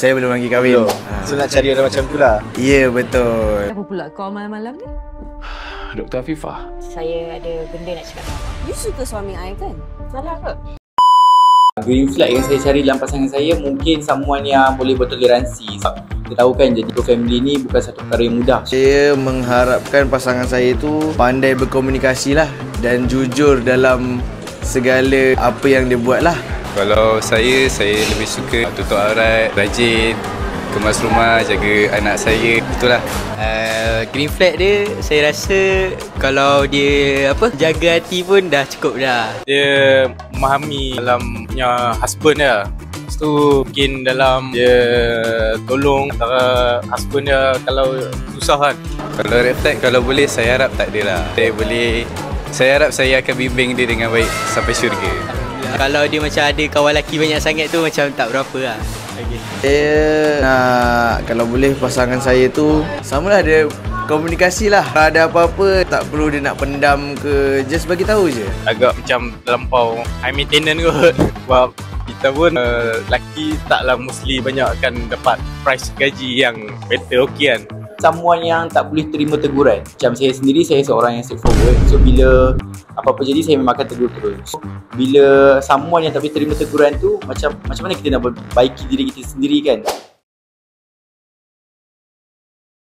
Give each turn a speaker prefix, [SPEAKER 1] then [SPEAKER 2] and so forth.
[SPEAKER 1] Saya belum lagi kahwin.
[SPEAKER 2] So nak cari orang macam tu lah.
[SPEAKER 1] Ya, betul.
[SPEAKER 3] Apa pula kau malam-malam ni?
[SPEAKER 4] Dr. Afifah.
[SPEAKER 5] Saya ada benda nak cakap.
[SPEAKER 3] You suka suami I kan?
[SPEAKER 5] Salah ke?
[SPEAKER 6] Green flag yang saya cari dalam pasangan saya mungkin someone yang boleh bertoleransi. Kita tahu kan jadi family ni bukan satu perkara yang mudah.
[SPEAKER 1] Saya mengharapkan pasangan saya tu pandai berkomunikasi lah dan jujur dalam segala apa yang dia buat lah.
[SPEAKER 4] Kalau saya lebih suka tutup aurat, rajin, kemas rumah, jaga anak saya. Itulah.
[SPEAKER 7] Green flag dia, saya rasa kalau dia jaga hati pun dah cukup dah.
[SPEAKER 8] Dia memahami dalam punya husband dia. Lepas tu mungkin dalam dia tolong antara husband dia kalau susah kan.
[SPEAKER 4] Kalau red flag, kalau boleh saya harap tak ada lah. Saya harap saya akan bimbing dia dengan baik sampai syurga.
[SPEAKER 7] Kalau dia macam ada kawan lelaki banyak sangat tu macam tak berapa lah.
[SPEAKER 1] Saya nak, kalau boleh pasangan saya tu samalah dia komunikasi lah. Kalau ada apa-apa tak perlu dia nak pendam ke, just bagi tahu je.
[SPEAKER 8] Agak macam terlampau high maintenance kot. Sebab kita pun lelaki taklah mostly banyak akan dapat price gaji yang better, okey kan.
[SPEAKER 6] Someone yang tak boleh terima teguran. Macam saya sendiri, saya seorang yang straightforward. So bila apa-apa jadi saya memang akan tegur terus. So, bila someone yang tak boleh terima teguran tu, macam mana kita nak perbaiki diri kita sendiri kan.